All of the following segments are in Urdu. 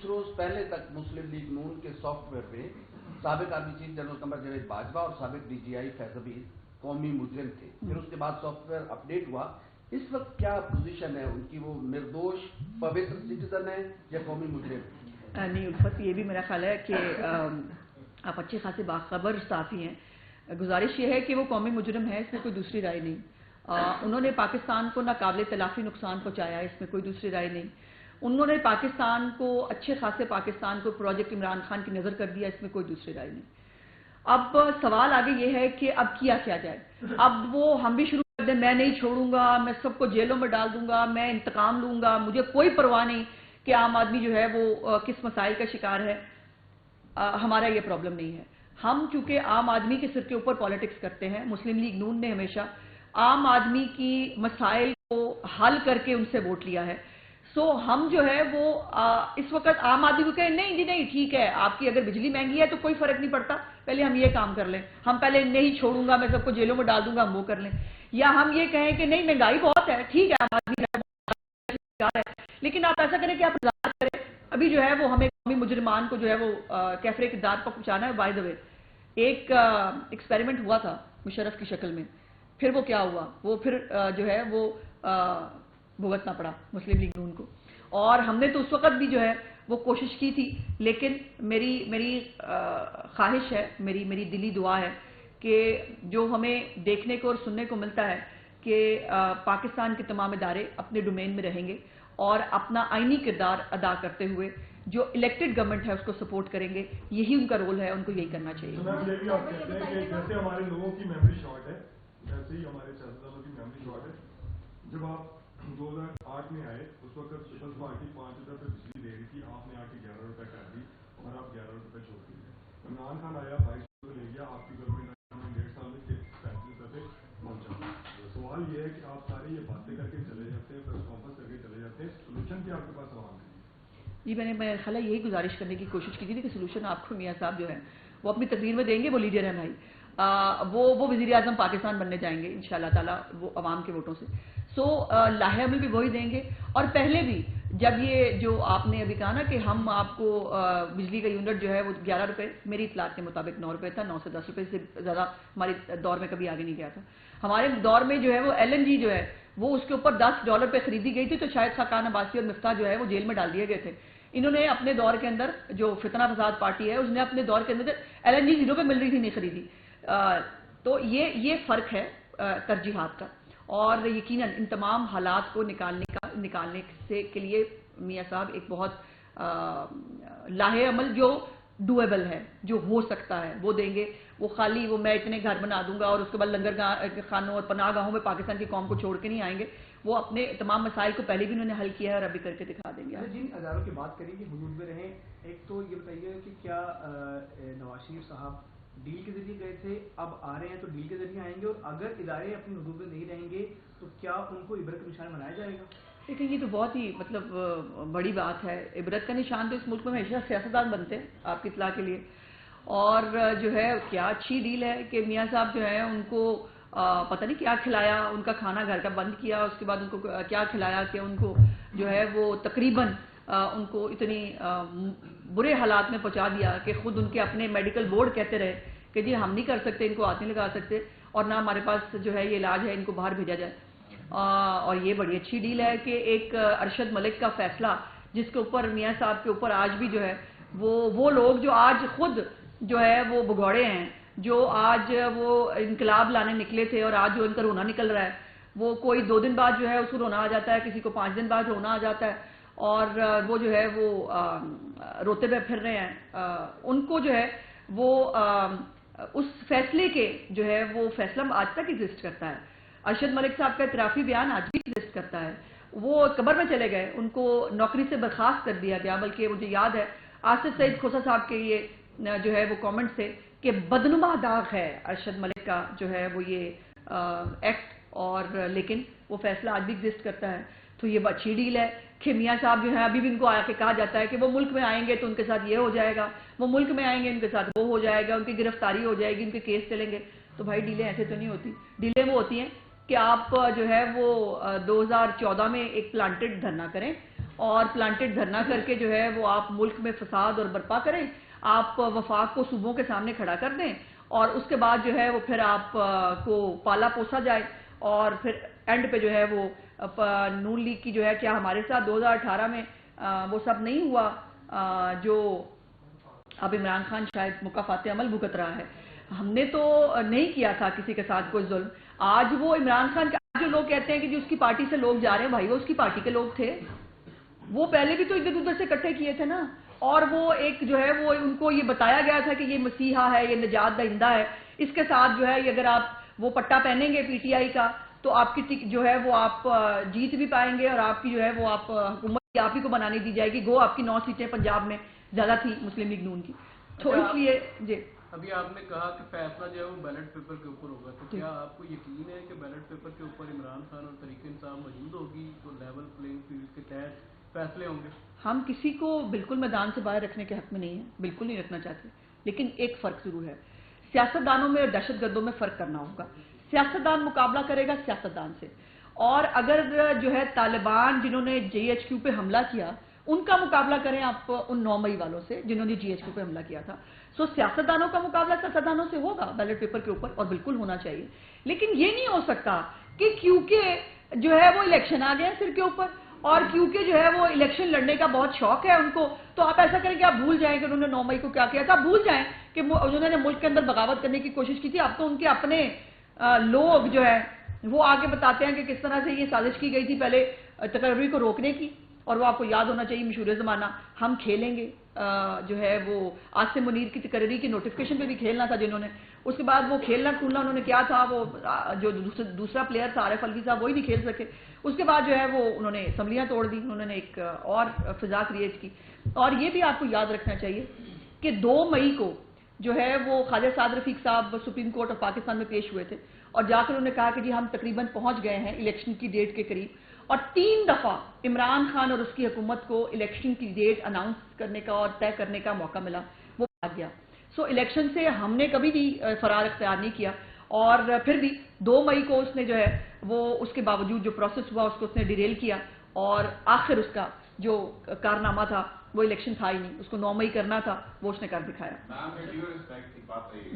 روز پہلے تک مسلم لیگ نون کے سافٹ ویئر پہ سابق army chief general Qamar Javed Bajwa اور سابق ڈی جی آئی فیض حفیظ قومی مجرم تھے. پھر اس کے بعد سافٹ ویئر اپڈیٹ ہوا. اس وقت کیا پوزیشن ہے ان کی؟ وہ نردوش پوتر سٹیزن ہے یا قومی مجرم؟ نہیں الفت، یہ بھی میرا خیال ہے کہ آپ اچھے خاصے باخبر صحافی ہیں. گزارش یہ ہے کہ وہ قومی مجرم ہے، اس میں کوئی دوسری رائے نہیں. انہوں نے پاکستان کو ناقابل تلافی نقصان پہنچایا، اس میں کوئی دوسری رائے نہیں. انہوں نے پاکستان کو اچھے خاصے پاکستان کو پروجیکٹ عمران خان کی نظر کر دیا، اس میں کوئی دوسری رائے نہیں. اب سوال آگے یہ ہے کہ اب کیا جائے. اب وہ ہم بھی شروع کر دیں میں نہیں چھوڑوں گا، میں سب کو جیلوں میں ڈال دوں گا، میں انتقام لوں گا، مجھے کوئی پرواہ نہیں کہ عام آدمی جو ہے وہ کس مسائل کا شکار ہے. ہمارا یہ پرابلم نہیں ہے. ہم چونکہ عام آدمی کے سر کے اوپر پالیٹکس کرتے ہیں. مسلم لیگ نون نے ہمیشہ عام آدمی کی مسائل کو حل کر کے ان سے ووٹ لیا ہے. سو ہم جو ہے وہ اس وقت عام آدمی کو کہیں نہیں جی نہیں ٹھیک ہے، آپ کی اگر بجلی مہنگی ہے تو کوئی فرق نہیں پڑتا، پہلے ہم یہ کام کر لیں، ہم پہلے نہیں چھوڑوں گا، میں سب کو جیلوں میں ڈال دوں گا، ہم وہ کر لیں. یا ہم یہ کہیں کہ نہیں مہنگائی بہت ہے، ٹھیک ہے عام آدمی ہے، لیکن آپ ایسا کریں کہ آپ رضا کریں. ابھی جو ہے وہ ہمیں قومی مجرمان کو جو ہے وہ کیفر اقتدار پر پہنچانا ہے. بائی دا وے ایک ایکسپیریمنٹ ہوا تھا مشرف کی شکل میں، پھر وہ کیا ہوا، وہ پھر جو ہے وہ بھگتنا پڑا مسلم لیگ نون کو. اور ہم نے تو اس وقت بھی جو ہے وہ کوشش کی تھی، لیکن میری خواہش ہے، میری دلی دعا ہے کہ جو ہمیں دیکھنے کو اور سننے کو ملتا ہے کہ پاکستان کے تمام ادارے اپنے ڈومین میں رہیں گے اور اپنا آئینی کردار ادا کرتے ہوئے جو الیکٹڈ گورنمنٹ ہے اس کو سپورٹ کریں گے. یہی ان کا رول ہے، ان کو یہی کرنا چاہیے. جیسے ہمارے لوگوں کی میموری شارٹ ہے، ویسے ہی ہمارے سیاستدانوں کی میموری شارٹ ہے. جب آپ 2008 میں آئے اس وقت پیپلز پارٹی 5 روپے پہ بجلی دے رہی تھی، آپ نے آ کے 11 روپے کر دی اور آپ 11 روپے چھوڑ دیے. عمران خان آیا 22 روپے لے گیا، آپ کی گورنمنٹ 1.5 سال میں 35 روپے پہنچا. سوال یہ ہے کہ آپ سارے یہ باتیں کر کے چلے جاتے ہیں، پریس کانفرنس کر کے چلے جاتے ہیں، سولوشن کیا آپ کے پاس عوام ہے؟ جی میں نے خیال یہی گزارش کرنے کی کوشش کی تھی کہ سولوشن آپ کو میاں صاحب جو ہے وہ اپنی تقریر میں دیں گے. وہ لیڈر ہیں بھائی، وہ وزیر اعظم پاکستان بننے جائیں گے انشاءاللہ تعالیٰ وہ عوام کے ووٹوں سے. سو لاہے عمل بھی وہی دیں گے. اور پہلے بھی جب یہ جو آپ نے ابھی کہا نا کہ ہم آپ کو بجلی کا یونٹ جو ہے وہ 11 روپے، میری اطلاعات کے مطابق 9 روپے تھا، 9 سے 10 روپے سے زیادہ ہمارے دور میں کبھی آگے نہیں گیا تھا. ہمارے دور میں جو ہے وہ ایل این جی جو ہے وہ اس کے اوپر $10 پہ خریدی گئی تھی، تو شاید خاقان عباسی اور مفتاح جو ہے وہ جیل میں ڈال دیے گئے تھے. انہوں نے اپنے دور کے اندر جو فتنہ فساد پارٹی ہے اس نے اپنے دور کے اندر ایل این جی 0 پہ مل رہی تھی نہیں خریدی. تو یہ فرق ہے ترجیحات کا. اور یقیناً ان تمام حالات کو نکالنے سے کے لیے میاں صاحب ایک بہت لاہے عمل جو ڈویبل ہے، جو ہو سکتا ہے وہ دیں گے. وہ خالی وہ میں اتنے گھر بنا دوں گا اور اس کے بعد لنگر خانوں اور پناہ گاہوں میں پاکستان کی قوم کو چھوڑ کے نہیں آئیں گے. وہ اپنے تمام مسائل کو پہلے بھی انہوں نے حل کیا ہے اور ابھی کر کے دکھا دیں گے. جن اداروں کی بات کریں کہ حدود میں رہیں، ایک تو یہ بتائیے کہ کیا نواز شریف صاحب ڈیل کے ذریعے گئے تھے، اب آ رہے ہیں تو ڈیل کے ذریعے آئیں گے، اور اگر ادارے اپنی حدود میں نہیں رہیں گے تو کیا ان کو عبرت کا نشان بنایا جائے گا؟ لیکن یہ تو بہت ہی بڑی بات ہے. عبرت کا نشان تو اس ملک میں ہمیشہ سیاستدان بنتے ہیں آپ کی اطلاع کے لیے. اور جو ہے کیا اچھی ڈیل ہے کہ میاں صاحب جو ہے ان کو پتہ نہیں کیا کھلایا، ان کا کھانا گھر کا بند کیا، اس کے بعد ان کو کیا کھلایا کہ ان کو جو ہے وہ تقریباً ان کو اتنی برے حالات میں پہنچا دیا کہ خود ان کے اپنے میڈیکل بورڈ کہتے رہے کہ جی ہم نہیں کر سکتے، ان کو ہاتھ نہیں لگا سکتے اور نہ ہمارے پاس جو ہے یہ علاج ہے، ان کو باہر بھیجا جائے. اور یہ بڑی اچھی ڈیل ہے کہ ایک ارشد ملک کا فیصلہ جس کے اوپر میاں صاحب کے اوپر آج بھی جو ہے وہ لوگ جو آج خود جو ہے وہ بگوڑے ہیں، جو آج وہ انقلاب لانے نکلے تھے اور آج جو ان کا رونا نکل رہا ہے، وہ کوئی 2 دن بعد جو ہے اس کو رونا آ جاتا ہے، کسی کو 5 دن بعد رونا آ جاتا ہے اور وہ جو ہے وہ روتے ہوئے پھر رہے ہیں. ان کو جو ہے وہ اس فیصلے کے جو ہے وہ فیصلہ آج تک ایگزسٹ کرتا ہے. ارشد ملک صاحب کا اعترافی بیان آج بھی ایگزسٹ کرتا ہے. وہ قبر میں چلے گئے، ان کو نوکری سے برخاست کر دیا گیا. بلکہ مجھے یاد ہے آصف سعید کھوسہ صاحب کے یہ جو ہے وہ کامنٹ تھے کہ بدنما داغ ہے ارشد ملک کا جو ہے وہ یہ ایکٹ، اور لیکن وہ فیصلہ آج بھی ایگزسٹ کرتا ہے. تو یہ اچھی ڈیل ہے کہ میاں صاحب جو ہے ابھی بھی ان کو آ کے کہا جاتا ہے کہ وہ ملک میں آئیں گے تو ان کے ساتھ یہ ہو جائے گا، وہ ملک میں آئیں گے ان کے ساتھ وہ ہو جائے گا، ان کی گرفتاری ہو جائے گی، ان کے کیس چلیں گے. تو بھائی ڈیلیں ایسے تو نہیں ہوتی. ڈیلیں وہ ہوتی ہیں کہ آپ جو ہے وہ 2014 میں ایک پلانٹڈ دھرنا کریں اور پلانٹڈ دھرنا کر کے جو ہے وہ آپ ملک میں فساد اور برپا کریں، آپ وفاق کو صوبوں کے سامنے کھڑا کر دیں، اور اس کے بعد جو ہے وہ پھر آپ کو پالا پوسا جائے، اور پھر اینڈ پہ جو ہے وہ نون لیگ کی جو ہے، کیا ہمارے ساتھ 2018 میں وہ سب نہیں ہوا جو اب عمران خان شاید مکافات عمل بھگت رہا ہے؟ ہم نے تو نہیں کیا تھا کسی کے ساتھ کوئی ظلم. آج وہ عمران خان کے جو لوگ کہتے ہیں کہ جو اس کی پارٹی سے لوگ جا رہے ہیں، بھائی وہ اس کی پارٹی کے لوگ تھے، وہ پہلے بھی تو ادھر ادھر سے اکٹھے کیے تھے نا. اور وہ ایک جو ہے وہ ان کو یہ بتایا گیا تھا کہ یہ مسیحا ہے، یہ نجات دہندہ ہے، اس کے ساتھ جو ہے اگر آپ وہ پٹا پہنیں گے پی ٹی آئی کا تو آپ کی جو ہے وہ آپ جیت بھی پائیں گے، اور آپ کی جو ہے وہ آپ حکومت آپ ہی کو بنانے دی جائے گی. گو آپ کی 9 سیٹیں پنجاب میں زیادہ تھی مسلم لیگ نون کی. تو اس لیے جی ابھی آپ نے کہا کہ فیصلہ جو ہے وہ بیلٹ پیپر کے اوپر ہوگا، تو کیا آپ کو یقین ہے کہ بیلٹ پیپر کے اوپر عمران خان اور تحریک انصاف موجود ہوگی تو لیول پلینگ فیلڈ کے تحت فیصلے ہوں گے؟ ہم کسی کو بالکل میدان سے باہر رکھنے کے حق میں نہیں ہیں، بالکل نہیں رکھنا چاہتے، لیکن ایک فرق ضرور ہے. سیاستدانوں میں اور دہشت گردوں میں فرق کرنا ہوگا. سیاستدان مقابلہ کرے گا سیاستدان سے، اور اگر جو ہے طالبان جنہوں نے جی ایچ کیو پہ حملہ کیا ان کا مقابلہ کریں آپ ان 9 مئی والوں سے جنہوں نے جی ایچ کیو پہ حملہ کیا تھا. سو سیاستدانوں کا مقابلہ سیاستدانوں سے ہوگا بیلٹ پیپر کے اوپر، اور بالکل ہونا چاہیے. لیکن یہ نہیں ہو سکتا کہ کیونکہ جو ہے وہ الیکشن آ گئے سر کے اوپر، اور کیونکہ جو ہے وہ الیکشن لڑنے کا بہت شوق ہے ان کو، تو آپ ایسا کریں کہ آپ بھول جائیں کہ انہوں نے 9 مئی کو کیا کیا تھا. آپ بھول جائیں کہ انہوں نے ملک کے اندر بغاوت کرنے کی کوشش کی تھی. اب تو ان کے اپنے لوگ جو ہے وہ آگے بتاتے ہیں کہ کس طرح سے یہ سازش کی گئی تھی پہلے تقرری کو روکنے کی. اور وہ آپ کو یاد ہونا چاہیے مشہور زمانہ ہم کھیلیں گے جو ہے وہ آصم منیر کی تقرری کی نوٹیفکیشن پہ بھی کھیلنا تھا جنہوں نے. اس کے بعد وہ کھیلنا کھولنا انہوں نے کیا تھا، وہ جو دوسرا پلیئر تھا عارف الوی صاحب وہی نہیں کھیل سکے. اس کے بعد جو ہے وہ انہوں نے اسمبلیاں توڑ دی، انہوں نے ایک اور فضا کریٹ کی. اور یہ بھی آپ کو یاد رکھنا چاہیے کہ 2 مئی کو جو ہے وہ خواجہ سعد رفیق صاحب سپریم کورٹ آف پاکستان میں پیش ہوئے تھے، اور جا کر انہوں نے کہا کہ جی ہم تقریباً پہنچ گئے ہیں الیکشن کی ڈیٹ کے قریب. اور 3 دفعہ عمران خان اور اس کی حکومت کو الیکشن کی ڈیٹ اناؤنس کرنے کا اور طے کرنے کا موقع ملا، وہ بھاگ گیا. سو الیکشن سے ہم نے کبھی بھی فرار اختیار نہیں کیا. اور پھر بھی 2 مئی کو اس نے جو ہے وہ اس کے باوجود جو پروسیس ہوا اس کو اس نے ڈیریل کیا، اور آخر اس کا جو کارنامہ تھا وہ الیکشن تھا ہی نہیں، اس کو 9 مئی کرنا تھا، وہ اس نے کر دکھایا.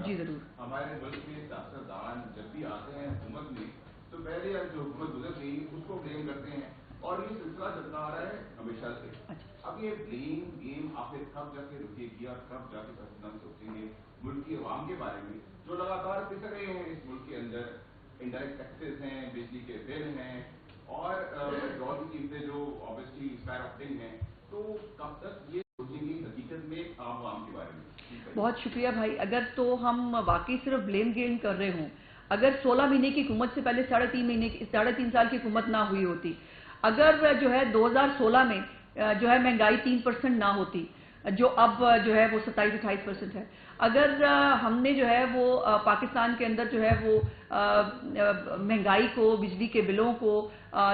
جی ضرور. ہمارے ملک میں سیاستدان جب بھی آتے ہیں حکومت میں تو پہلے جو حکومت گزر گئی اس کو بلیم کرتے ہیں، اور یہ سلسلہ چلتا آ رہا ہے ہمیشہ سے. اب یہ بلیم گیم آخر کب جا کے رکے گی اور کب جا کے سیاستدان سوچیں گے ملک کی عوام کے بارے میں جو لگاتار پس رہے ہیں اس ملک کے اندر؟ انڈائریکٹ ٹیکسز ہیں، بجلی کے بل ہیں، اور پیٹرول کی قیمتیں جو آبویسلی اسپائر آپٹنگ ہیں. تو کب تک یہ سوچیں گے حقیقت میں عام عوام کے بارے میں؟ بہت شکریہ بھائی. اگر تو ہم واقعی صرف بلیم گیم کر رہے ہوں، اگر 16 مہینے کی حکومت سے پہلے 3.5 سال کی حکومت نہ ہوئی ہوتی، اگر جو ہے 2016 میں جو ہے مہنگائی 3% نہ ہوتی جو اب جو ہے وہ 27-28% ہے، اگر ہم نے جو ہے وہ پاکستان کے اندر جو ہے وہ مہنگائی کو، بجلی کے بلوں کو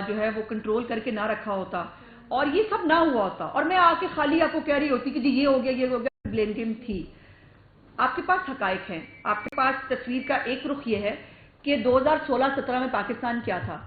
جو ہے وہ کنٹرول کر کے نہ رکھا ہوتا، اور یہ سب نہ ہوا ہوتا، اور میں آ کے خالی آپ کو کہہ رہی ہوتی کہ جی یہ ہو گیا یہ ہو گیا، بلیم گیم تھی. آپ کے پاس حقائق ہیں، آپ کے پاس تصویر کا ایک رخ یہ ہے کہ 2016-17 میں پاکستان کیا تھا.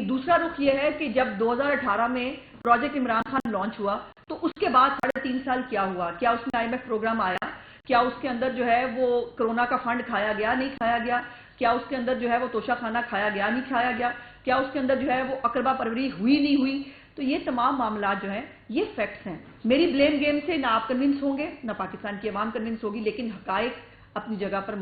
دوسرا رخ یہ ہے کہ جب 2018 میں پروجیکٹ عمران خان لانچ ہوا تو اس کے بعد 3.5 سال کیا ہوا. کیا اس میں IMF پروگرام آیا؟ کیا اس کے اندر جو ہے وہ کرونا کا فنڈ کھایا گیا نہیں کھایا گیا؟ کیا اس کے اندر جو ہے وہ توشہ خانہ کھایا گیا نہیں کھایا گیا؟ کیا اس کے اندر جو ہے وہ اقربا پروری ہوئی نہیں ہوئی؟ تو یہ تمام معاملات جو ہیں یہ فیکٹس ہیں. میری بلیم گیم سے نہ آپ کنونس ہوں گے نہ پاکستان کی عوام کنونس ہوگی، لیکن حقائق اپنی جگہ پر